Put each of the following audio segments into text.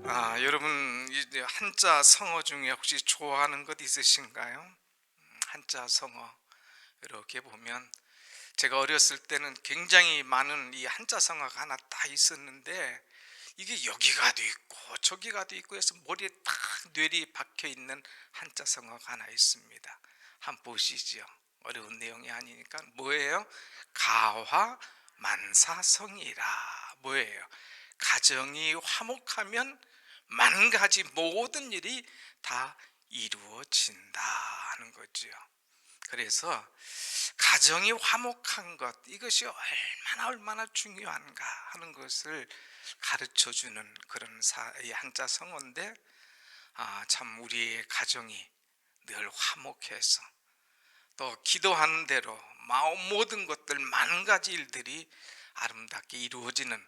여러분 이제 한자 성어 중에 혹시 좋아하는 것 있으신가요? 한자 성어 이렇게 보면 제가 어렸을 때는 굉장히 많은 이 한자 성어가 하나 딱 있었는데 이게 여기가 돼 있고 저기가 돼 있고 해서 머리에 딱 뇌리 박혀 있는 한자 성어가 하나 있습니다. 한번 보시죠. 어려운 내용이 아니니까 뭐예요? 가화만사성이라. 뭐예요? 가정이 화목하면 만 가지 모든 일이 다 이루어진다 하는 거죠. 그래서 가정이 화목한 것, 이것이 얼마나 중요한가 하는 것을 가르쳐 주는 그런 한자 성어인데, 참 우리의 가정이 늘 화목해서 또 기도하는 대로 모든 것들 만 가지 일들이 아름답게 이루어지는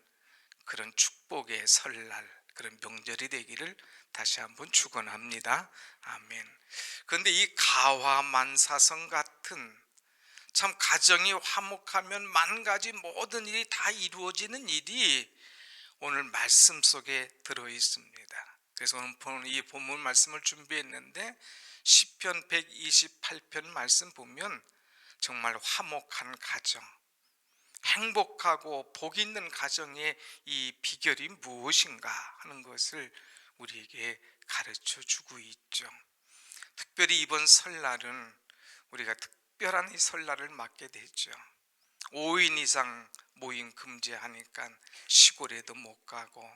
그런 축복의 설날, 그런 명절이 되기를 다시 한번 축원합니다. 아멘. 그런데 이 가화만사성 같은, 참 가정이 화목하면 만 가지 모든 일이 다 이루어지는 일이 오늘 말씀 속에 들어 있습니다. 그래서 오늘 이 본문 말씀을 준비했는데 시편 128편 말씀 보면 정말 화목한 가정, 행복하고 복 있는 가정의 이 비결이 무엇인가 하는 것을 우리에게 가르쳐 주고 있죠. 특별히 이번 설날은 우리가 특별한 이 설날을 맞게 되죠. 5인 이상 모임 금지하니까 시골에도 못 가고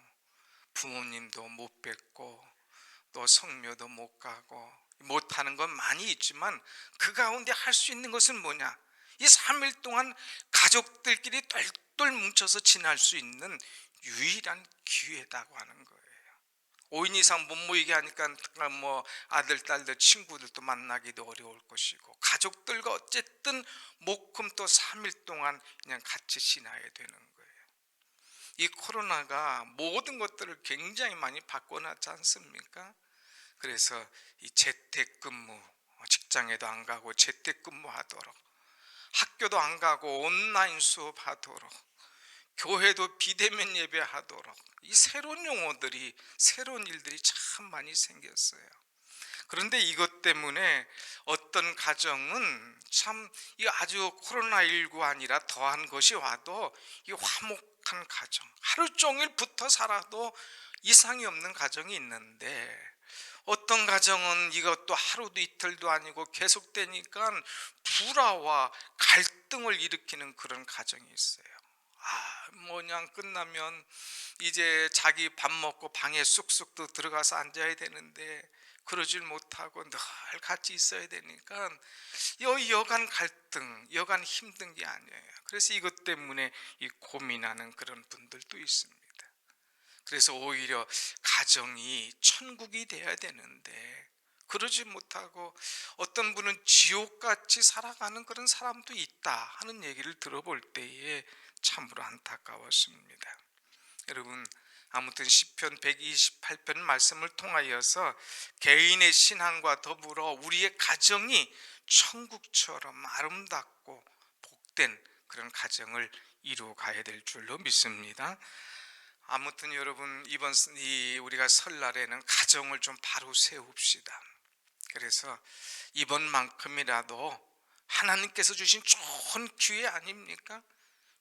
부모님도 못 뵙고 또 성묘도 못 가고 못하는 건 많이 있지만 그 가운데 할 수 있는 것은 뭐냐? 이 3일 동안 가족들끼리 똘똘 뭉쳐서 지날 수 있는 유일한 기회다고 하는 거예요. 5인 이상 못 모이게 하니까 뭐 아들, 딸들, 친구들도 만나기도 어려울 것이고 가족들과 어쨌든 목금 또 3일 동안 그냥 같이 지나야 되는 거예요. 이 코로나가 모든 것들을 굉장히 많이 바꿔놨지 않습니까? 그래서 이 재택근무, 직장에도 안 가고 재택근무하도록, 학교도 안 가고 온라인 수업하도록, 교회도 비대면 예배하도록, 이 새로운 용어들이, 새로운 일들이 참 많이 생겼어요. 그런데 이것 때문에 어떤 가정은 참 이 아주 코로나19 아니라 더한 것이 와도 이 화목한 가정, 하루 종일 붙어 살아도 이상이 없는 가정이 있는데, 어떤 가정은 이것도 하루도 이틀도 아니고 계속되니까 불화와 갈등을 일으키는 그런 가정이 있어요. 뭐냐, 끝나면 이제 자기 밥 먹고 방에 쑥쑥 또 들어가서 앉아야 되는데 그러질 못하고 늘 같이 있어야 되니까 여간 갈등, 여간 힘든 게 아니에요. 그래서 이것 때문에 이 고민하는 그런 분들도 있습니다. 그래서 오히려 가정이 천국이 돼야 되는데 그러지 못하고 어떤 분은 지옥같이 살아가는 그런 사람도 있다 하는 얘기를 들어볼 때에 참으로 안타까웠습니다. 여러분, 아무튼 시편 128편 말씀을 통하여서 개인의 신앙과 더불어 우리의 가정이 천국처럼 아름답고 복된 그런 가정을 이루어 가야 될 줄로 믿습니다. 아무튼 여러분, 이번 우리가 설날에는 가정을 좀 바로 세웁시다. 그래서 이번만큼이라도 하나님께서 주신 좋은 기회 아닙니까?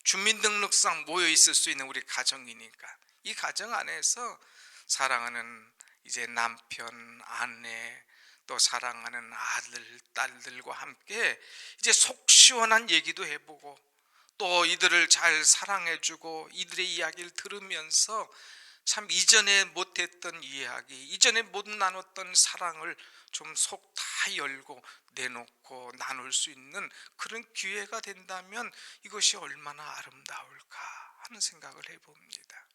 주민등록상 모여 있을 수 있는 우리 가정이니까 이 가정 안에서 사랑하는 이제 남편, 아내, 또 사랑하는 아들, 딸들과 함께 이제 속 시원한 얘기도 해보고 또 이들을 잘 사랑해주고 이들의 이야기를 들으면서 참 이전에 못했던 이야기, 이전에 못 나눴던 사랑을 좀 속 다 열고 내놓고 나눌 수 있는 그런 기회가 된다면 이것이 얼마나 아름다울까 하는 생각을 해봅니다.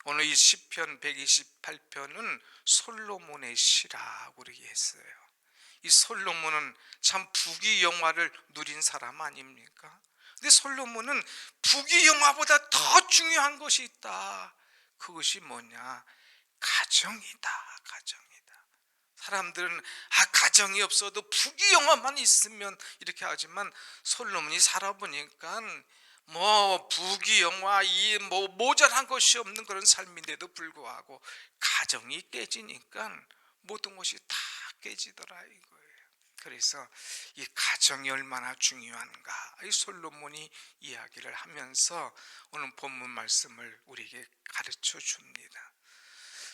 오늘 이 시편 128편은 솔로몬의 시라고 그렇게 했어요. 이 솔로몬은 참 부귀영화를 누린 사람 아닙니까? 근데 솔로몬은 부귀영화보다 더 중요한 것이 있다. 그것이 뭐냐? 가정이다. 가정이다. 사람들은 가정이 없어도 부귀영화만 있으면 이렇게 하지만 솔로몬이 살아보니까 뭐 부귀영화 이 뭐 모자란 것이 없는 그런 삶인데도 불구하고 가정이 깨지니까 모든 것이 다 깨지더라 이거예요. 그래서 이 가정이 얼마나 중요한가 이 솔로몬이 이야기를 하면서 오늘 본문 말씀을 우리에게 가르쳐 줍니다.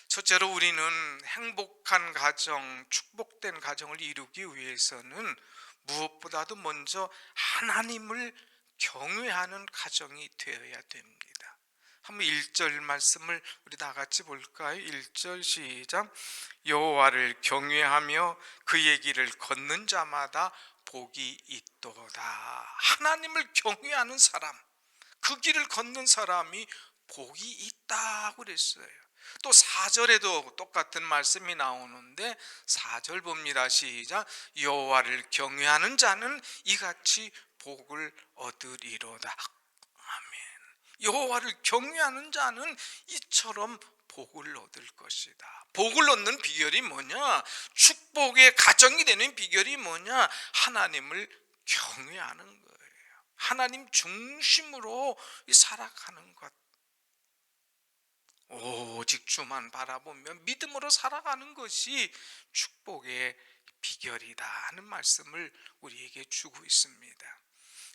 첫째로 우리는 행복한 가정, 축복된 가정을 이루기 위해서는 무엇보다도 먼저 하나님을 경외하는 가정이 되어야 됩니다. 한번 1절 말씀을 우리 다 같이 볼까요? 1절 시작. 여호와를 경외하며 그의 길을 걷는 자마다 복이 있도다. 하나님을 경외하는 사람, 그 길을 걷는 사람이 복이 있다고 그랬어요. 또 4절에도 똑같은 말씀이 나오는데 4절 봅니다. 시작. 여호와를 경외하는 자는 이같이 복을 얻으리로다. 아멘. 여호와를 경외하는 자는 이처럼 복을 얻을 것이다. 복을 얻는 비결이 뭐냐? 축복의 가정이 되는 비결이 뭐냐? 하나님을 경외하는 거예요. 하나님 중심으로 살아가는 것. 오직 주만 바라보며 믿음으로 살아가는 것이 축복의 비결이다 하는 말씀을 우리에게 주고 있습니다.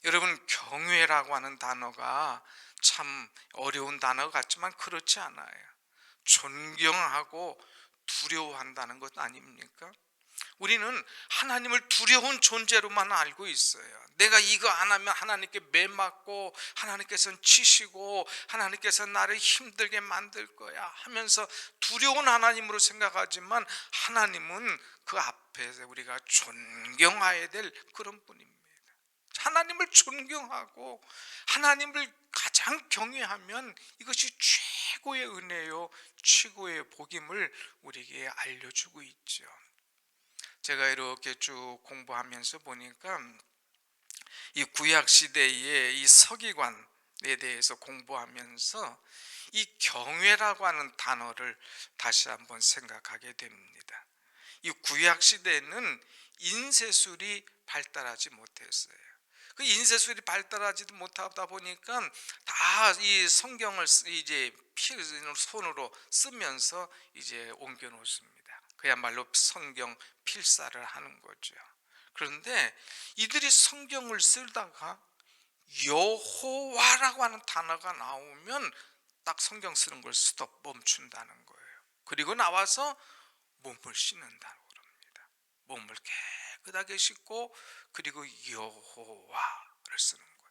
여러분, 경외라고 하는 단어가 참 어려운 단어 같지만 그렇지 않아요. 존경하고 두려워한다는 것 아닙니까? 우리는 하나님을 두려운 존재로만 알고 있어요. 내가 이거 안 하면 하나님께 매맞고 하나님께서는 치시고 하나님께서 나를 힘들게 만들 거야 하면서 두려운 하나님으로 생각하지만 하나님은 그 앞에서 우리가 존경해야 될 그런 분입니다. 하나님을 존경하고 하나님을 가장 경외하면 이것이 최고의 은혜요 최고의 복임을 우리에게 알려주고 있죠. 제가 이렇게 쭉 공부하면서 보니까 이 구약 시대의 이 서기관에 대해서 공부하면서 이 경외라고 하는 단어를 다시 한번 생각하게 됩니다. 이 구약 시대에는 인쇄술이 발달하지 못했어요. 그 인쇄술이 발달하지도 못하다 보니까 다 이 성경을 이제 손으로 쓰면서 이제 옮겨 놓습니다. 그야말로 성경 필사를 하는 거죠. 그런데 이들이 성경을 쓰다가 여호와라고 하는 단어가 나오면 딱 성경 쓰는 걸 스톱 멈춘다는 거예요. 그리고 나와서 몸을 씻는다고 그럽니다. 몸을 깨끗하게 씻고 그리고 여호와를 쓰는 거예요.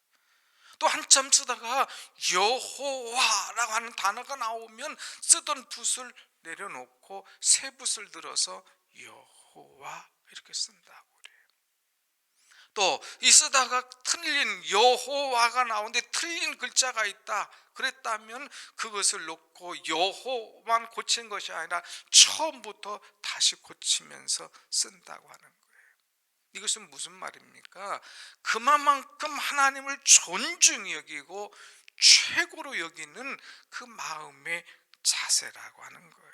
또 한참 쓰다가 여호와라고 하는 단어가 나오면 쓰던 붓을 내려놓고 새 붓을 들어서 여호와 이렇게 쓴다고 그래요. 또 이 쓰다가 틀린 여호와가 나오는데 틀린 글자가 있다 그랬다면 그것을 놓고 여호만 고친 것이 아니라 처음부터 다시 고치면서 쓴다고 하는 거예요. 이것은 무슨 말입니까? 그만큼 하나님을 존중히 여기고 최고로 여기는 그 마음의 자세라고 하는 거예요.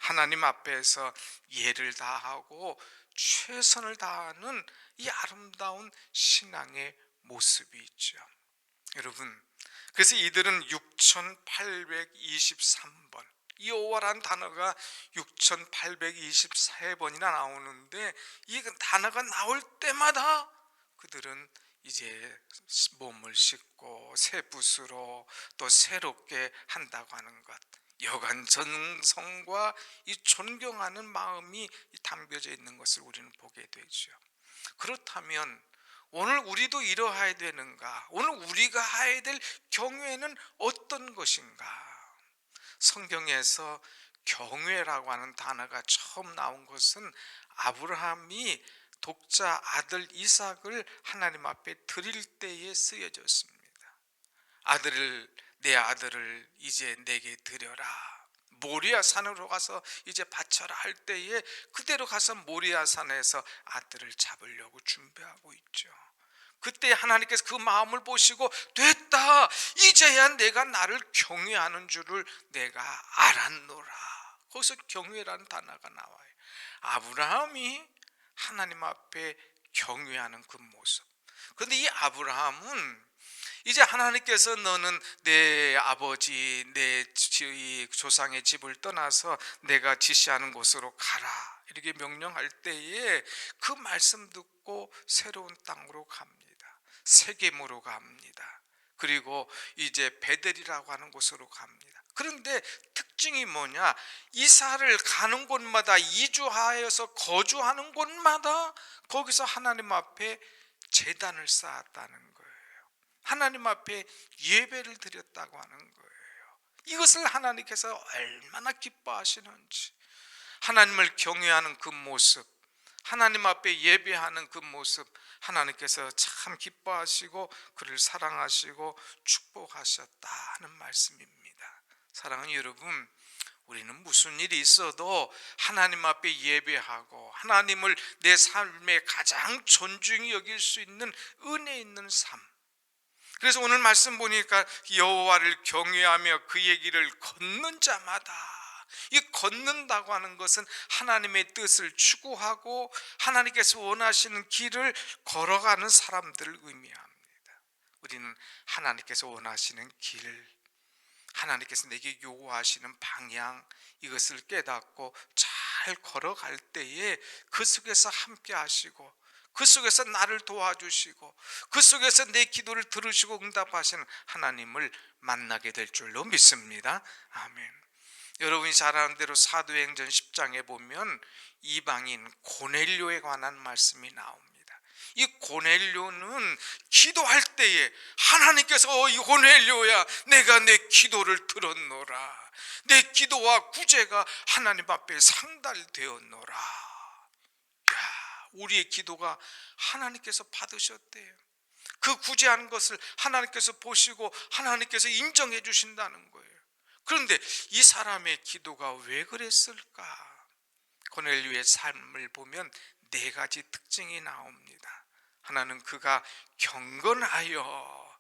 하나님 앞에서 예를 다하고 최선을 다하는 이 아름다운 신앙의 모습이 있죠. 여러분, 그래서 이들은 6823번 여호와라는 단어가 6823번이나 나오는데 이 단어가 나올 때마다 그들은 이제 몸을 씻고 새 붓으로 또 새롭게 한다고 하는 것, 여간 전성과 이 존경하는 마음이 담겨져 있는 것을 우리는 보게 되죠. 그렇다면 오늘 우리도 이러해야 되는가? 오늘 우리가 해야 될 경외는 어떤 것인가? 성경에서 경외라고 하는 단어가 처음 나온 것은 아브라함이 독자 아들 이삭을 하나님 앞에 드릴 때에 쓰여졌습니다. 내 아들을 이제 내게 드려라. 모리아 산으로 가서 이제 바쳐라 할 때에 그대로 가서 모리아 산에서 아들을 잡으려고 준비하고 있죠. 그때 하나님께서 그 마음을 보시고 됐다, 이제야 내가 나를 경외하는 줄을 내가 알았노라. 거기서 경외라는 단어가 나와요. 아브라함이 하나님 앞에 경외하는 그 모습, 그런데 이 아브라함은 이제 하나님께서 너는 내 아버지 내 조상의 집을 떠나서 내가 지시하는 곳으로 가라 이렇게 명령할 때에 그 말씀 듣고 새로운 땅으로 갑니다. 세겜으로 갑니다. 그리고 이제 베델이라고 하는 곳으로 갑니다. 그런데 특징이 뭐냐? 이사를 가는 곳마다 이주하여서 거주하는 곳마다 거기서 하나님 앞에 제단을 쌓았다는 거예요. 하나님 앞에 예배를 드렸다고 하는 거예요. 이것을 하나님께서 얼마나 기뻐하시는지, 하나님을 경외하는 그 모습, 하나님 앞에 예배하는 그 모습, 하나님께서 참 기뻐하시고 그를 사랑하시고 축복하셨다 하는 말씀입니다. 사랑하는 여러분, 우리는 무슨 일이 있어도 하나님 앞에 예배하고 하나님을 내 삶의 가장 존중히 여길 수 있는 은혜 있는 삶, 그래서 오늘 말씀 보니까 여호와를 경외하며 그의 길을 걷는 자마다, 이 걷는다고 하는 것은 하나님의 뜻을 추구하고 하나님께서 원하시는 길을 걸어가는 사람들을 의미합니다. 우리는 하나님께서 원하시는 길, 하나님께서 내게 요구하시는 방향, 이것을 깨닫고 잘 걸어갈 때에 그 속에서 함께 하시고 그 속에서 나를 도와주시고 그 속에서 내 기도를 들으시고 응답하시는 하나님을 만나게 될 줄로 믿습니다. 아멘. 여러분이 잘 아는 대로 사도행전 10장에 보면 이방인 고넬료에 관한 말씀이 나옵니다. 이 고넬료는 기도할 때에 하나님께서 이 고넬료야 내가 내 기도를 들었노라, 내 기도와 구제가 하나님 앞에 상달되었노라. 우리의 기도가 하나님께서 받으셨대요. 그 구제하는 것을 하나님께서 보시고 하나님께서 인정해 주신다는 거예요. 그런데 이 사람의 기도가 왜 그랬을까? 고넬료의 삶을 보면 네 가지 특징이 나옵니다. 하나는 그가 경건하여,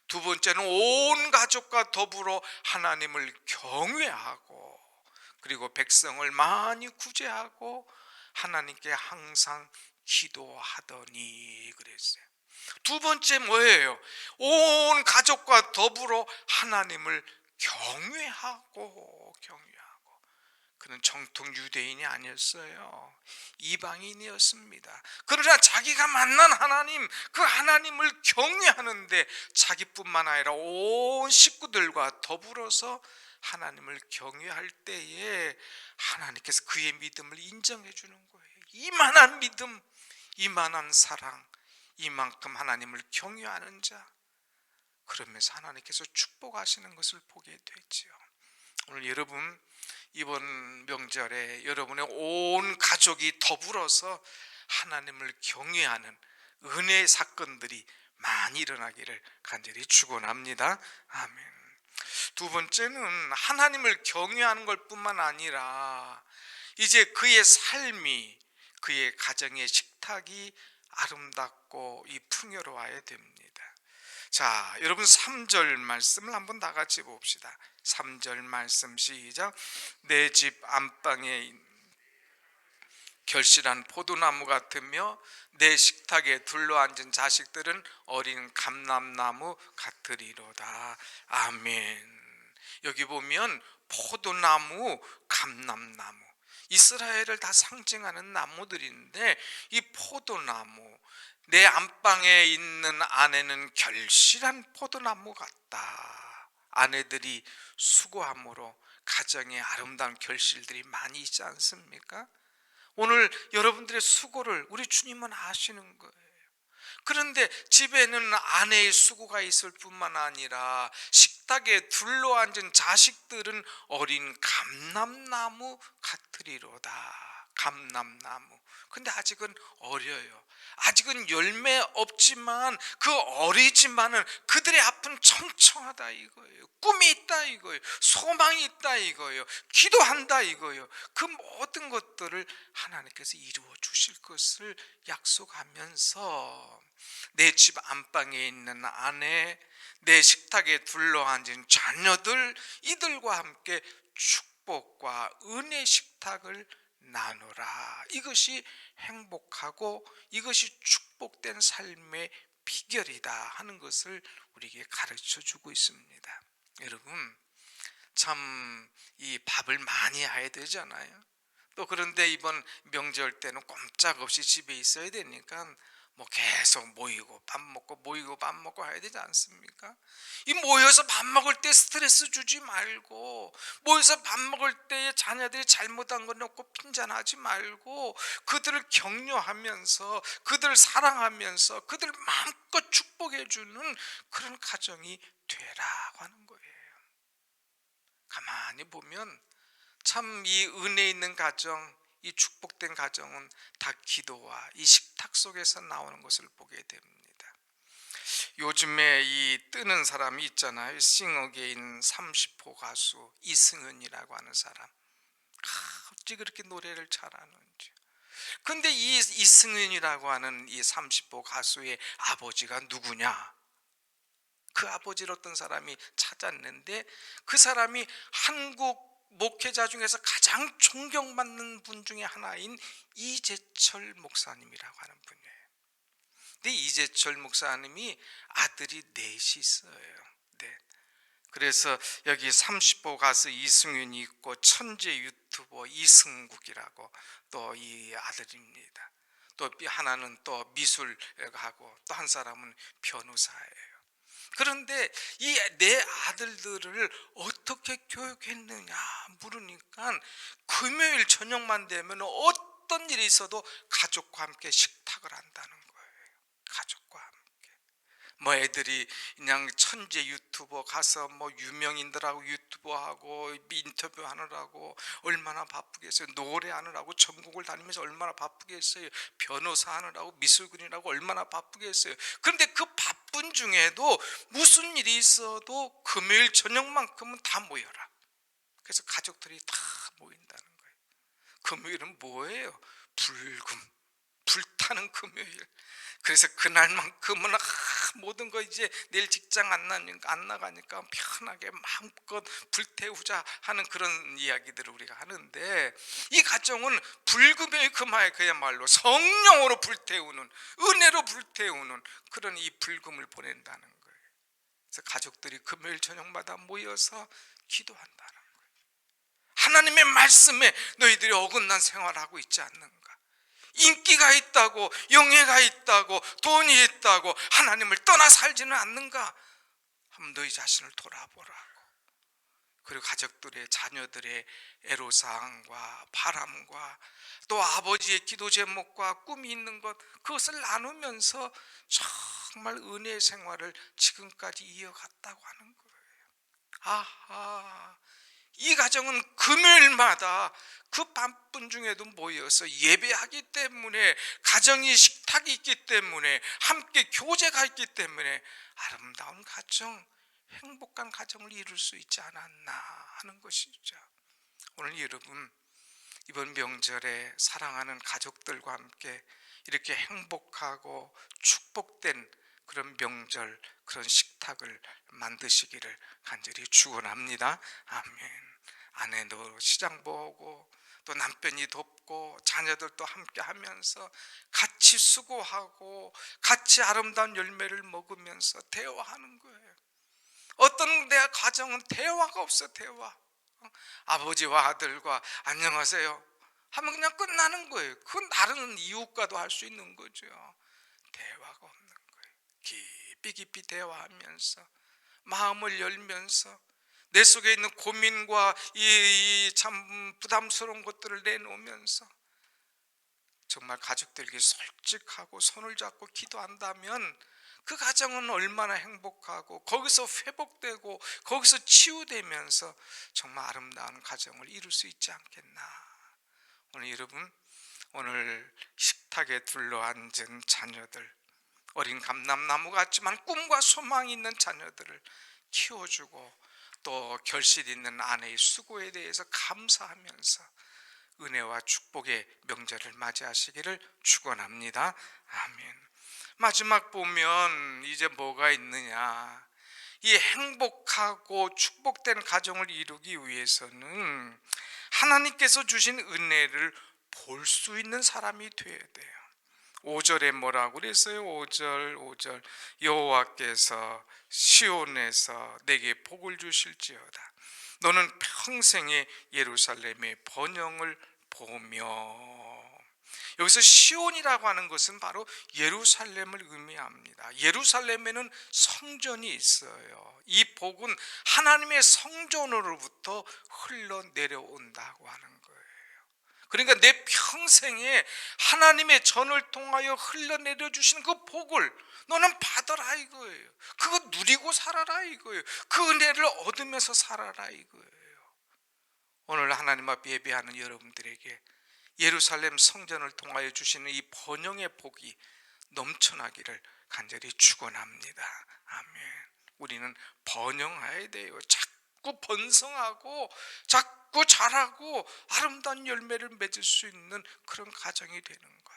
두 번째는 온 가족과 더불어 하나님을 경외하고, 그리고 백성을 많이 구제하고 하나님께 항상 기도하더니 그랬어요. 두 번째 뭐예요? 온 가족과 더불어 하나님을 경외하고. 그는 정통 유대인이 아니었어요. 이방인이었습니다. 그러나 자기가 만난 하나님, 그 하나님을 경외하는데 자기뿐만 아니라 온 식구들과 더불어서 하나님을 경외할 때에 하나님께서 그의 믿음을 인정해 주는 거예요. 이만한 믿음, 이만한 사랑, 이만큼 하나님을 경외하는 자, 그러면서 하나님께서 축복하시는 것을 보게 되지요. 오늘 여러분 이번 명절에 여러분의 온 가족이 더불어서 하나님을 경외하는 은혜의 사건들이 많이 일어나기를 간절히 축원합니다. 아멘. 두 번째는 하나님을 경외하는 것 뿐만 아니라 이제 그의 삶이, 그의 가정의 식탁이 아름답고 이 풍요로워야 됩니다. 자, 여러분 3절 말씀을 한번 다 같이 봅시다. 3절 말씀 시작. 내 집 안방에 결실한 포도나무 같으며 내 식탁에 둘러앉은 자식들은 어린 감람나무 같으리로다. 아멘. 여기 보면 포도나무, 감람나무, 이스라엘을 다 상징하는 나무들인데 이 포도나무, 내 안방에 있는 아내는 결실한 포도나무 같다. 아내들이 수고함으로 가정에 아름다운 결실들이 많이 있지 않습니까? 오늘 여러분들의 수고를 우리 주님은 아시는 거예요. 그런데 집에는 아내의 수고가 있을 뿐만 아니라 식탁에 둘러앉은 자식들은 어린 감람나무 같으리로다. 감람나무. 근데 아직은 어려요. 아직은 열매 없지만 그 어리지만은 그들의 앞은 청청하다 이거예요. 꿈이 있다 이거예요. 소망이 있다 이거예요. 기도한다 이거예요. 그 모든 것들을 하나님께서 이루어 주실 것을 약속하면서 내 집 안방에 있는 아내, 내 식탁에 둘러앉은 자녀들, 이들과 함께 축복과 은혜 식탁을 나누라. 이것이 행복하고 이것이 축복된 삶의 비결이다 하는 것을 우리에게 가르쳐 주고 있습니다. 여러분, 참 이 밥을 많이 해야 되잖아요. 또 그런데 이번 명절 때는 꼼짝없이 집에 있어야 되니까 뭐 계속 모이고 밥 먹고 모이고 밥 먹고 해야 되지 않습니까? 이 모여서 밥 먹을 때 스트레스 주지 말고, 모여서 밥 먹을 때에 자녀들이 잘못한 거 놓고 핀잔하지 말고, 그들을 격려하면서 그들을 사랑하면서 그들을 마음껏 축복해 주는 그런 가정이 되라고 하는 거예요. 가만히 보면 참 이 은혜 있는 가정, 이 축복된 가정은 다 기도와 이 식탁 속에서 나오는 것을 보게 됩니다. 요즘에 이 뜨는 사람이 있잖아요. 싱어게인 30호 가수 이승은이라고 하는 사람. 어찌 그렇게 노래를 잘하는지. 근데 이 이승은이라고 하는 이 30호 가수의 아버지가 누구냐? 그 아버지를 어떤 사람이 찾았는데, 그 사람이 한국 목회자 중에서 가장 존경받는 분 중에 하나인 이재철 목사님이라고 하는 분이에요. 근데 이재철 목사님이 아들이 넷이 있어요. 네. 그래서 여기 30호 가수 이승윤이 있고, 천재 유튜버 이승국이라고 또 이 아들입니다. 또 하나는 또 미술하고, 또 한 사람은 변호사예요. 그런데 이 내 아들들을 어떻게 교육했느냐 물으니까, 금요일 저녁만 되면 어떤 일이 있어도 가족과 함께 식탁을 한다는 거예요. 가족과 함께. 뭐 애들이 그냥 천재 유튜버 가서 뭐 유명인들하고 유튜버하고 인터뷰하느라고 얼마나 바쁘겠어요. 노래하느라고 전국을 다니면서 얼마나 바쁘겠어요. 변호사 하느라고 미술군이라고 얼마나 바쁘겠어요. 그런데 그 바쁜 중에도 무슨 일이 있어도 금요일 저녁만큼은 다 모여라. 그래서 가족들이 다 모인다는 거예요. 금요일은 뭐예요? 불타는 금요일. 그래서 그날만큼은 모든 거 이제 내일 직장 안 나가니까 편하게 마음껏 불태우자 하는 그런 이야기들을 우리가 하는데, 이 가정은 불금의 그야말로 성령으로 불태우는, 은혜로 불태우는 그런 이 불금을 보낸다는 거예요. 그래서 가족들이 금요일 저녁마다 모여서 기도한다는 거예요. 하나님의 말씀에 너희들이 어긋난 생활하고 있지 않는가? 인기가 있다고, 영예가 있다고, 돈이 있다고 하나님을 떠나 살지는 않는가? 한번 너희 자신을 돌아보라고. 그리고 가족들의, 자녀들의 애로사항과 바람과 또 아버지의 기도 제목과 꿈이 있는 것, 그것을 나누면서 정말 은혜의 생활을 지금까지 이어갔다고 하는 거예요. 아하, 이 가정은 금요일마다 그 바쁜 중에도 모여서 예배하기 때문에, 가정이 식탁이 있기 때문에, 함께 교제가 있기 때문에 아름다운 가정, 행복한 가정을 이룰 수 있지 않았나 하는 것이죠. 오늘 여러분, 이번 명절에 사랑하는 가족들과 함께 이렇게 행복하고 축복된 그런 명절, 그런 식탁을 만드시기를 간절히 축원합니다. 아멘. 아내도 시장 보고, 또 남편이 돕고, 자녀들도 함께 하면서 같이 수고하고 같이 아름다운 열매를 먹으면서 대화하는 거예요. 어떤 가정은 대화가 없어. 대화. 아버지와 아들과 안녕하세요 하면 그냥 끝나는 거예요. 그건 다른 이웃과도 할 수 있는 거죠. 대화가 없는 거예요. 깊이 대화하면서 마음을 열면서 내 속에 있는 고민과 이 참 부담스러운 것들을 내놓으면서 정말 가족들에게 솔직하고 손을 잡고 기도한다면 그 가정은 얼마나 행복하고, 거기서 회복되고 거기서 치유되면서 정말 아름다운 가정을 이룰 수 있지 않겠나. 오늘 여러분, 오늘 식탁에 둘러앉은 자녀들, 어린 감람나무 같지만 꿈과 소망이 있는 자녀들을 키워주고, 또 결실 있는 아내의 수고에 대해서 감사하면서 은혜와 축복의 명절을 맞이하시기를 축원합니다. 아멘. 마지막 보면 이제 뭐가 있느냐, 이 행복하고 축복된 가정을 이루기 위해서는 하나님께서 주신 은혜를 볼 수 있는 사람이 되어야 돼요. 5절에 뭐라고 그랬어요? 5절 여호와께서 시온에서 내게 복을 주실지어다. 너는 평생에 예루살렘의 번영을 보며. 여기서 시온이라고 하는 것은 바로 예루살렘을 의미합니다. 예루살렘에는 성전이 있어요. 이 복은 하나님의 성전으로부터 흘러내려온다고 하는 거예요. 그러니까 내 평생에 하나님의 전을 통하여 흘러내려 주시는 그 복을 너는 받아라 이거예요. 그거 누리고 살아라 이거예요. 그 은혜를 얻으면서 살아라 이거예요. 오늘 하나님 앞에 예배하는 여러분들에게 예루살렘 성전을 통하여 주시는 이 번영의 복이 넘쳐나기를 간절히 축원합니다. 아멘. 우리는 번영해야 돼요. 자꾸 번성하고 자꾸 자라고 아름다운 열매를 맺을 수 있는 그런 가정이 되는 것.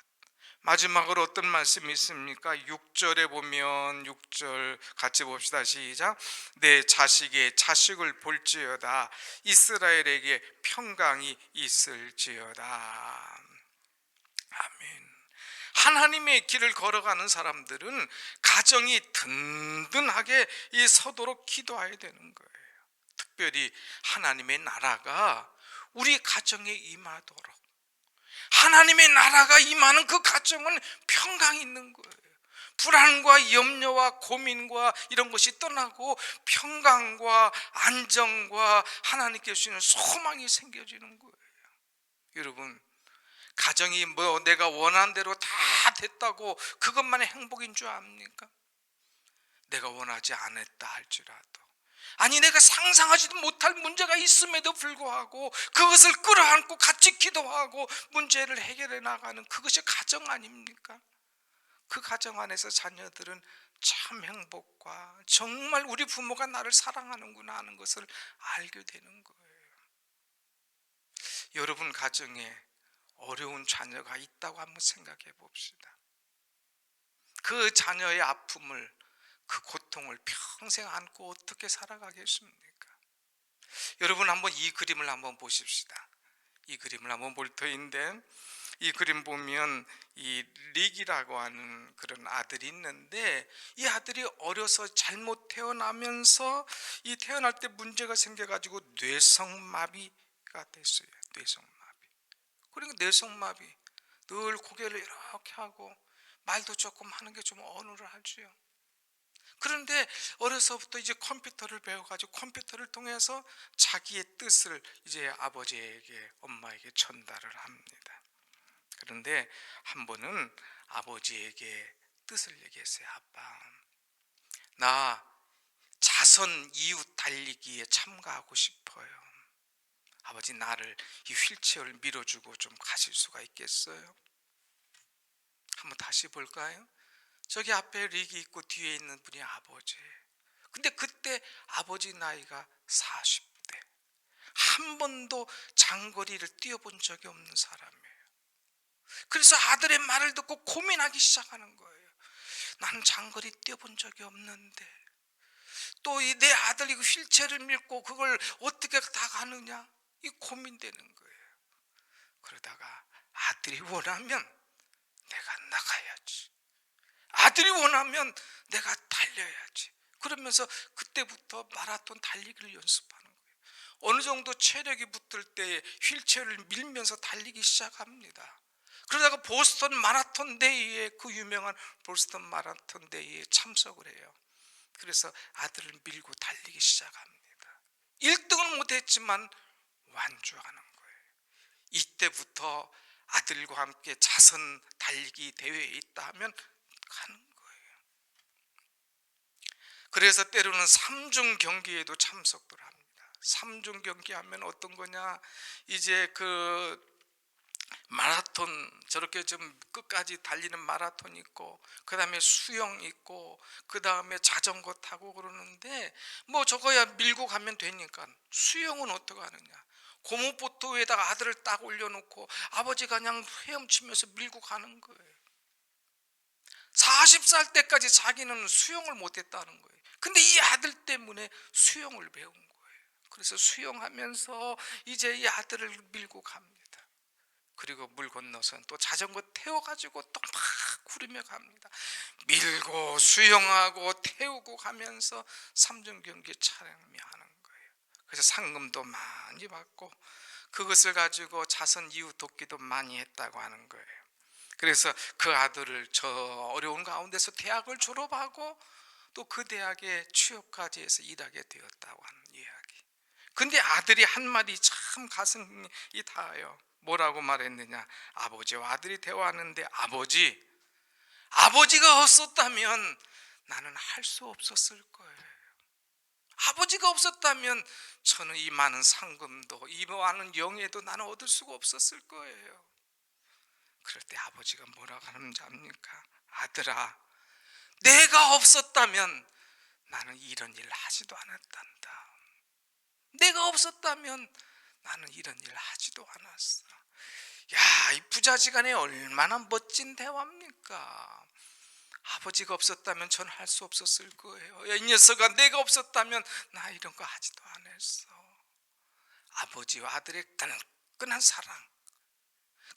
마지막으로 어떤 말씀이 있습니까? 6절에 보면 6절 같이 봅시다. 시작. 내 자식의 자식을 볼지어다. 이스라엘에게 평강이 있을지어다. 아멘. 하나님의 길을 걸어가는 사람들은 가정이 든든하게 서도록 기도해야 되는 거예요. 특별히 하나님의 나라가 우리 가정에 임하도록, 하나님의 나라가 임하는 그 가정은 평강이 있는 거예요. 불안과 염려와 고민과 이런 것이 떠나고 평강과 안정과 하나님께 주시는 소망이 생겨지는 거예요. 여러분, 가정이 뭐 내가 원하는 대로 다 됐다고 그것만이 행복인 줄 압니까? 내가 원하지 않았다 할지라도, 아니 내가 상상하지도 못할 문제가 있음에도 불구하고 그것을 끌어안고 같이 기도하고 문제를 해결해 나가는 그것이 가정 아닙니까? 그 가정 안에서 자녀들은 참 행복과 정말 우리 부모가 나를 사랑하는구나 하는 것을 알게 되는 거예요. 여러분 가정에 어려운 자녀가 있다고 한번 생각해 봅시다. 그 자녀의 아픔을, 그 고통을 평생 안고 어떻게 살아가겠습니까? 여러분 한번 이 그림을 한번 보십시다. 이 그림을 한번 볼 터인데, 이 그림 보면 이 릭이라고 하는 그런 아들이 있는데, 이 아들이 어려서 잘못 태어나면서 이 태어날 때 문제가 생겨가지고 뇌성마비가 됐어요. 뇌성마비. 그러니까 뇌성마비, 늘 고개를 이렇게 하고 말도 조금 하는 게 좀 어눌을 하지요. 그런데 어려서부터 이제 컴퓨터를 배워가지고 컴퓨터를 통해서 자기의 뜻을 이제 아버지에게, 엄마에게 전달을 합니다. 그런데 한 번은 아버지에게 뜻을 얘기했어요. 아빠, 나 자선 이웃 달리기에 참가하고 싶어요. 아버지, 나를 이 휠체어를 밀어주고 좀 가실 수가 있겠어요? 한번 다시 볼까요? 저기 앞에 릭이 있고 뒤에 있는 분이 아버지예요. 근데 그때 아버지 나이가 40대, 한 번도 장거리를 뛰어본 적이 없는 사람이에요. 그래서 아들의 말을 듣고 고민하기 시작하는 거예요. 나는 장거리 뛰어본 적이 없는데 또 이 내 아들이 휠체어를 밀고 그걸 어떻게 다 가느냐, 이 고민되는 거예요. 그러다가 아들이 원하면 내가 나가야지, 아들이 원하면 내가 달려야지, 그러면서 그때부터 마라톤 달리기를 연습하는 거예요. 어느 정도 체력이 붙을 때 휠체어를 밀면서 달리기 시작합니다. 그러다가 보스턴 마라톤 대회에, 그 유명한 보스턴 마라톤 대회에 참석을 해요. 그래서 아들을 밀고 달리기 시작합니다. 1등은 못했지만 완주하는 거예요. 이때부터 아들과 함께 자선 달리기 대회에 있다 하면 가는 거예요. 그래서 때로는 3중 경기에도 참석을 합니다. 3중 경기 하면 어떤 거냐, 이제 그 마라톤, 저렇게 좀 끝까지 달리는 마라톤 있고, 그 다음에 수영 있고, 그 다음에 자전거 타고 그러는데, 뭐 저거야 밀고 가면 되니까. 수영은 어떻게 하느냐, 고무보트 위에다가 아들을 딱 올려놓고 아버지가 그냥 헤엄치면서 밀고 가는 거예요. 40살 때까지 자기는 수영을 못했다는 거예요. 근데 이 아들 때문에 수영을 배운 거예요. 그래서 수영하면서 이제 이 아들을 밀고 갑니다. 그리고 물 건너서 또 자전거 태워가지고 또 막 구르며 갑니다. 밀고 수영하고 태우고 가면서 삼중 경기 촬영하며 하는 거예요. 그래서 상금도 많이 받고 그것을 가지고 자선 이웃 돕기도 많이 했다고 하는 거예요. 그래서 그 아들을 저 어려운 가운데서 대학을 졸업하고 또 그 대학에 취업까지 해서 일하게 되었다고 하는 이야기. 근데 아들이 한마디 참 가슴이 닿아요. 뭐라고 말했느냐? 아버지와 아들이 대화하는데 아버지가 없었다면 나는 할 수 없었을 거예요. 아버지가 없었다면 저는 이 많은 상금도 이 많은 영예도 나는 얻을 수가 없었을 거예요. 그럴 때 아버지가 뭐라고 하는지 압니까? 아들아, 내가 없었다면 나는 이런 일 하지도 않았단다. 내가 없었다면 나는 이런 일 하지도 않았어. 야, 이 부자지간에 얼마나 멋진 대화입니까? 아버지가 없었다면 전 할 수 없었을 거예요. 야, 이 녀석아, 내가 없었다면 나 이런 거 하지도 않았어. 아버지와 아들의 끈끈한 사랑,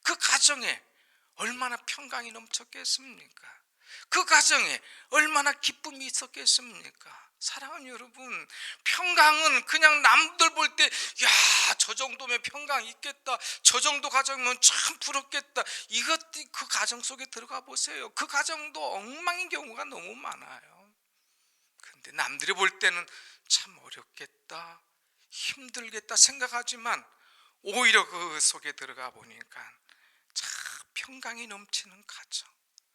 그 가정에 얼마나 평강이 넘쳤겠습니까? 그 가정에 얼마나 기쁨이 있었겠습니까? 사랑하는 여러분, 평강은 그냥 남들 볼 때 야, 저 정도면 평강이 있겠다, 저 정도 가정이면 참 부럽겠다, 그 가정 속에 들어가 보세요. 그 가정도 엉망인 경우가 너무 많아요. 그런데 남들이 볼 때는 참 어렵겠다, 힘들겠다 생각하지만 오히려 그 속에 들어가 보니까 참 평강이 넘치는 가정,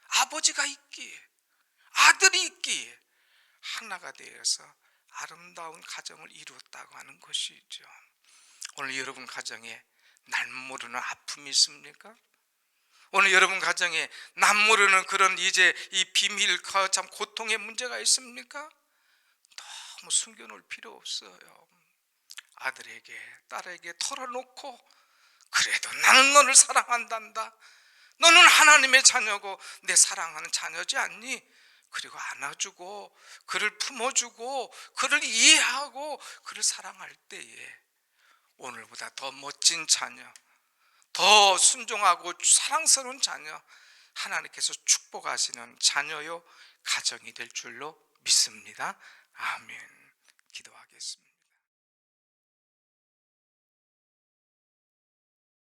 아버지가 있기에 아들이 있기에 하나가 되어서 아름다운 가정을 이루었다고 하는 것이죠. 오늘 여러분 가정에 날 모르는 아픔이 있습니까? 오늘 여러분 가정에 남 모르는 그런 이제 이 비밀, 참 고통의 문제가 있습니까? 너무 숨겨놓을 필요 없어요. 아들에게 딸에게 털어놓고 그래도 나는 너를 사랑한단다, 너는 하나님의 자녀고 내 사랑하는 자녀지 않니? 그리고 안아주고 그를 품어주고 그를 이해하고 그를 사랑할 때에 오늘보다 더 멋진 자녀, 더 순종하고 사랑스러운 자녀, 하나님께서 축복하시는 자녀요 가정이 될 줄로 믿습니다. 아멘. 기도하겠습니다.